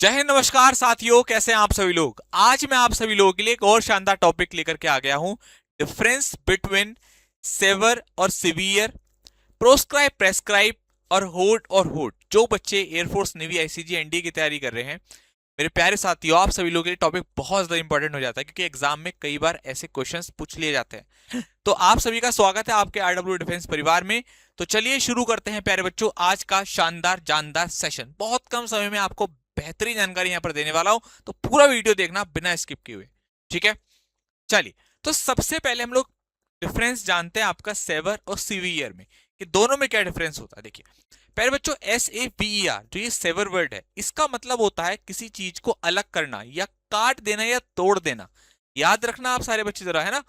जय हिंद, नमस्कार साथियों, कैसे हैं आप सभी लोग। आज मैं आप सभी लोगों के लिए एक और शानदार टॉपिक लेकर के आ गया हूं। डिफरेंस बिटवीन सेवर और सिवियर, प्रोस्क्राइब, प्रेस्क्राइब और होड और होड। जो बच्चे एयरफोर्स, नेवी, आईसीजी, एनडीए की तैयारी कर रहे हैं, मेरे प्यारे साथियों, आप सभी लोगों के लिए टॉपिक बहुत ज्यादा इंपॉर्टेंट हो जाता है, क्योंकि एग्जाम में कई बार ऐसे क्वेश्चंस पूछ लिए जाते हैं। तो आप सभी का स्वागत है आपके आरडब्ल्यू डिफेंस परिवार में। तो चलिए शुरू करते हैं प्यारे बच्चों आज का शानदार जानदार सेशन। बहुत कम समय में आपको बेहतरीन जानकारी यहां पर देने वाला हूं, तो पूरा वीडियो देखना बिना स्किप किए हुए, ठीक है। चलिए, तो सबसे पहले हम लोग डिफरेंस जानते हैं आपका सेवर और सीवियर में, कि दोनों में क्या डिफरेंस होता है। देखिए पहले बच्चों, SAVER जो ये सेवर वर्ड है, इसका मतलब होता है किसी चीज को अलग करना या काट देना या तोड़ देना। याद रखना आप सारे बच्चे जरा, है ना।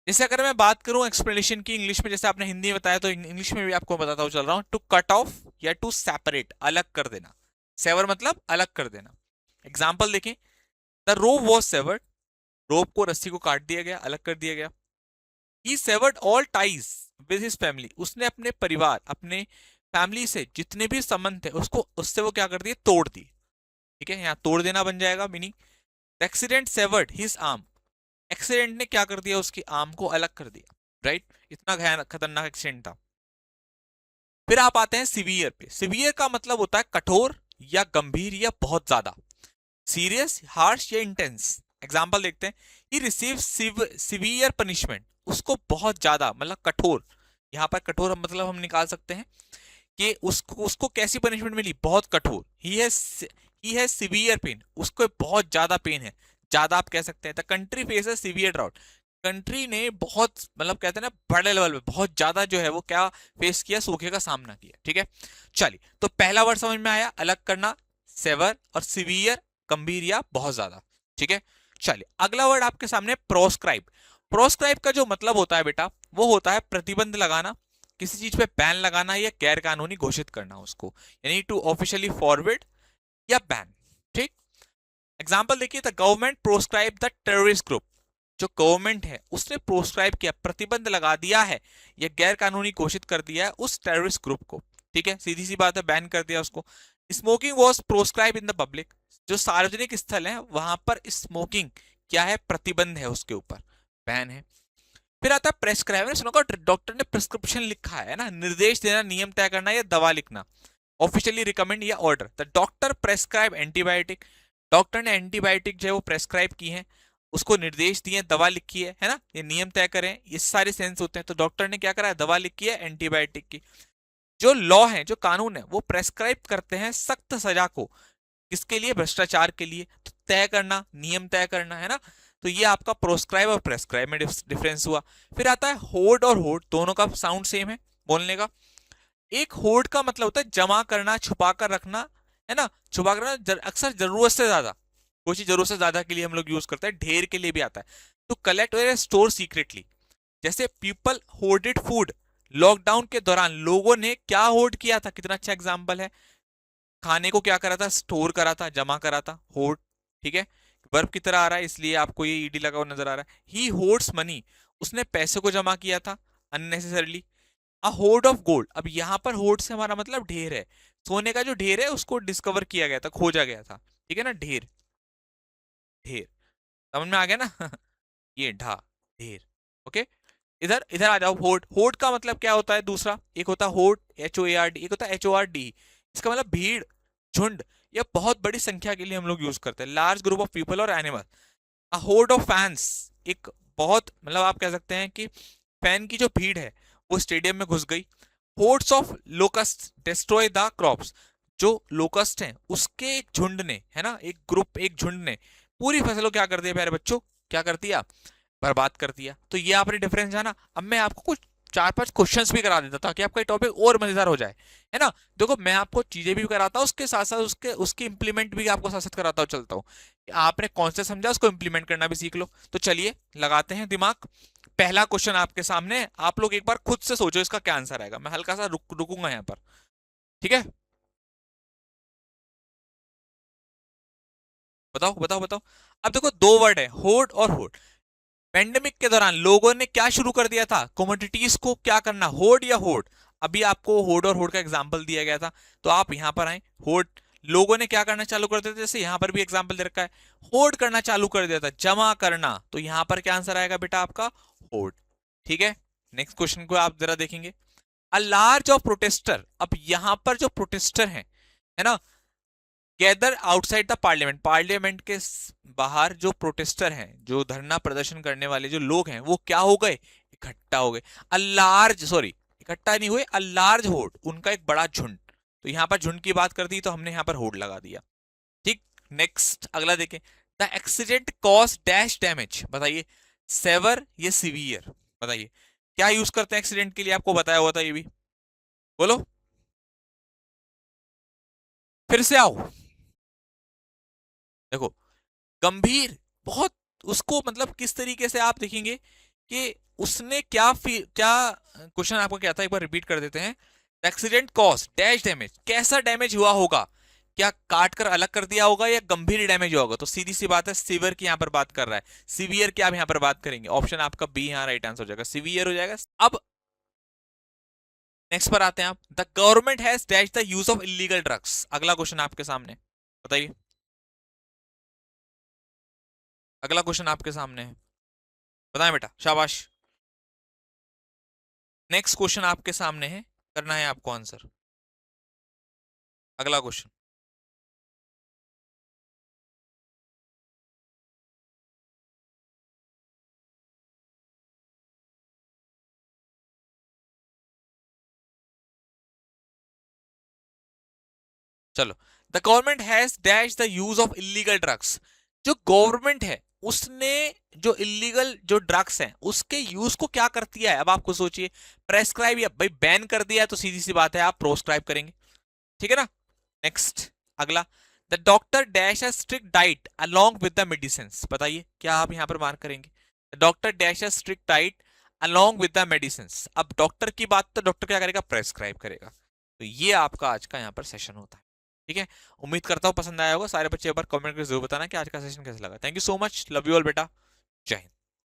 जैसे अगर मैं बात करूं एक्सप्लेनेशन की इंग्लिश में, जैसे आपने हिंदी में बताया, तो इंग्लिश में भी आपको बताता हूं चल रहा हूं। टू कट ऑफ या टू सेपरेट, अलग कर देना। सेवर मतलब अलग कर देना। एग्जाम्पल देखें, द रोप वॉज सेवर्ड, रोप को, रस्सी को काट दिया गया, अलग कर दिया गया। He severed all ties with his family, उसने अपने परिवार, अपने फैमिली से जितने भी संबंध थे उसको, उससे वो क्या कर दिए, तोड़ दिए। ठीक है, यहाँ तोड़ देना बन जाएगा meaning. The accident savoured his arm, accident ने क्या कर दिया, उसकी आर्म को अलग कर दिया। राइट, इतना खतरनाक एक्सीडेंट था। फिर आप आते हैं सिवियर पे। सिवियर का मतलब होता है कठोर या गंभीर या बहुत ज्यादा, सीरियस, हार्श या इंटेंस। एग्जाम्पल देखते हैं, ही रिसीव सिवियर पनिशमेंट, उसको बहुत ज्यादा मतलब कठोर। यहाँ पर कठोर मतलब हम निकाल सकते हैं कि उसको उसको कैसी पनिशमेंट मिली, बहुत कठोर। ही हैज सिवियर पेन, उसको बहुत ज्यादा पेन है, ज्यादा आप कह सकते हैं। The country faces severe drought, country ने बहुत मतलब कहते हैं ना बड़े लेवल पे बहुत ज्यादा जो है वो क्या फेस किया, सूखे का सामना किया। ठीक है, चलिए, तो पहला वर्ड समझ में आया, अलग करना, सेवर, और सिवियर गंभीर या बहुत ज्यादा। ठीक है, चलिए अगला वर्ड आपके सामने प्रोस्क्राइब। प्रोस्क्राइब का जो मतलब होता है बेटा, वो होता है प्रतिबंध लगाना, किसी चीज पे बैन लगाना या गैर कानूनी घोषित करना उसको, यानी टू ऑफिशियली फॉरवर्ड या बैन। ठीक, एग्जाम्पल देखिए, the government proscribe the terrorist group, जो गवर्नमेंट है उसने प्रोस्क्राइब किया, प्रतिबंध लगा दिया है या गैर कानूनी घोषित कर दिया है उस टेररिस्ट ग्रुप को। ठीक है, सीधी सी बात है, बैन कर दिया उसको। Smoking was proscribe in the public, जो सार्वजनिक स्थल है वहां पर स्मोकिंग क्या है, प्रतिबंध है उसके ऊपर, बैन है। फिर आता है प्रेस्क्राइब, ने सुना होगा डॉक्टर ने प्रिस्क्रिप्शन लिखा है ना, निर्देश देना, नियम तय करना या दवा लिखना, ऑफिशियली रिकमेंड या order. The doctor prescribe antibiotic, doctor ने एंटीबायोटिक जो है वो प्रेस्क्राइब की है, उसको निर्देश दिए, दवा लिखी है ना, ये नियम तय करें, ये सारे सेंस होते हैं। तो डॉक्टर ने क्या करा है, दवा लिखी है एंटीबायोटिक की। जो लॉ है, जो कानून है, वो प्रेस्क्राइब करते हैं सख्त सजा को, किसके लिए, भ्रष्टाचार के लिए। तो तय करना, नियम तय करना, है ना। तो ये आपका प्रोस्क्राइब और प्रेस्क्राइब में डिफरेंस हुआ। फिर आता है होड और होड, दोनों का साउंड सेम है बोलने का। एक होड का मतलब होता है जमा करना, छुपा कर रखना, है ना, छुपा कर रखना, अक्सर जरूरत से ज्यादा, कोई चीज जरूरत से ज्यादा के लिए हम लोग यूज करते हैं, ढेर के लिए भी आता है। टू कलेक्ट और स्टोर सीक्रेटली, जैसे पीपल होर्डेड फूड, लॉकडाउन के दौरान लोगों ने क्या होर्ड किया था, कितना अच्छा एग्जाम्पल है, खाने को क्या करा था, स्टोर करा था, जमा करा था, होर्ड। ठीक है, वर्ब की तरह आ रहा है इसलिए आपको ये ईडी लगा हुआ नजर आ रहा है। ही होर्ड्स मनी, उसने पैसे को जमा किया था unnecessarily. A horde of gold, अब यहां पर होर्ड से हमारा मतलब ढेर है, सोने का जो ढेर है उसको डिस्कवर किया गया था, खोजा गया था। ठीक है ना, ढेर, ढेर समझ में आ गया ना। ये ढा, ढेर। ओके, इधर इधर आ जाओ। होर्ड, होर्ड का मतलब क्या होता है, दूसरा एक होता है होर्ड, HOARD, एक होता है HORD। इसका मतलब भीड़, झुंड या बहुत बड़ी संख्या के लिए हम लोग यूज करते हैं, लार्ज ग्रुप ऑफ पीपल और animal. A horde of fans, एक बहुत मतलब आप कह सकते हैं कि फैन की जो भीड़ है वो स्टेडियम में घुस गई। Hoards of locust destroy the crops, जो लोकस्ट हैं उसके एक झुंड ने, है ना, एक ग्रुप, एक झुंड ने पूरी फसलों क्या कर दिया प्यारे बच्चों, क्या कर दिया, बर्बाद कर दिया। तो ये आपने डिफरेंस जाना। अब मैं आपको कुछ 4-5 क्वेश्चंस भी करा देता ताकि आपका टॉपिक और मजेदार हो जाए, है ना। देखो मैं आपको चीजें भी कराता हूँ, उसके साथ साथ उसकी इंप्लीमेंट भी आपको साथ साथ कराता हूँ, चलता हूँ। आपने कौन से समझा उसको इंप्लीमेंट करना भी सीख लो। तो चलिए लगाते हैं दिमाग। पहला क्वेश्चन आपके सामने, आप लोग एक बार खुद से सोचो इसका क्या आंसर आएगा, मैं हल्का सा रुकूंगा यहाँ पर। ठीक है, बताओ बताओ बताओ। अब देखो दो वर्ड है, होड और होड। पेंडेमिक के दौरान लोगों ने क्या शुरू कर दिया था, कमोडिटीज को क्या करना, होड या होड। अभी आपको होड और होड का एग्जांपल दिया गया था, तो आप यहां पर आए, होड लोगों ने क्या करना चालू कर दिया था, जैसे यहां पर भी एग्जांपल दे रखा है, होर्ड करना चालू कर दिया था, जमा करना, तो यहां पर क्या आंसर आएगा बेटा आपका, होर्ड। ठीक है, नेक्स्ट क्वेश्चन को आप जरा देखेंगे, अ लार्ज ऑफ प्रोटेस्टर, अब यहां पर जो प्रोटेस्टर है ना, gather outside the parliament, parliament के बाहर जो प्रोटेस्टर हैं, जो धरना प्रदर्शन करने वाले जो लोग हैं, वो क्या हो गए, इकट्ठा हो गए, अ लार्ज, सॉरी इकट्ठा नहीं हुए, अ लार्ज होर्ड, उनका एक बड़ा झुंड, तो यहां पर झुंड की बात कर दी तो हमने यहां पर होर्ड लगा दिया। ठीक, नेक्स्ट अगला देखें, the accident cause dash damage, बताइए सेवर या सीवियर, बताइए क्या यूज करते हैं एक्सीडेंट के लिए, आपको बताया हुआ था ये भी, बोलो फिर से आओ। देखो गंभीर, बहुत, उसको मतलब किस तरीके से आप देखेंगे कि उसने क्या क्वेश्चन आपको क्या था, एक बार रिपीट कर देते हैं, एक्सीडेंट कॉज डैश डैमेज, कैसा डैमेज हुआ होगा, क्या काट कर अलग कर दिया होगा या गंभीर डैमेज हुआ होगा, तो सीधी सी बात है सीवियर की यहां पर बात कर रहा है, सीवियर की आप यहां पर बात करेंगे, ऑप्शन आपका बी यहां राइट आंसर हो जाएगा, सीवियर हो जाएगा। अब नेक्स्ट पर आते हैं आप, the government has dash the use of illegal drugs, अगला क्वेश्चन आपके सामने, बताइए, अगला क्वेश्चन आपके सामने है, बताएं बेटा, शाबाश। नेक्स्ट क्वेश्चन आपके सामने है, करना है आपको आंसर, अगला क्वेश्चन, चलो, the government has dash the use of illegal drugs, जो गवर्नमेंट है उसने जो इलीगल जो ड्रग्स हैं उसके यूज को क्या कर दिया है, अब आपको सोचिए, प्रेस्क्राइब या भाई बैन कर दिया है तो सीधी सी बात है आप प्रोस्क्राइब करेंगे, ठीक है ना। नेक्स्ट अगला, the doctor dash a strict diet along with the medicine, बताइए क्या आप यहां पर मार्क करेंगे, doctor dash a strict diet along with the medicine, अब डॉक्टर की बात तो डॉक्टर क्या करेगा, प्रेस्क्राइब करेगा, तो ये आपका आज का यहाँ पर सेशन होता है। ठीक है, उम्मीद करता हूँ पसंद आया होगा, सारे बच्चे एक बार कमेंट करके जरूर बताना कि आज का सेशन कैसा लगा। Thank you so much, love you all बेटा, जय हिंद।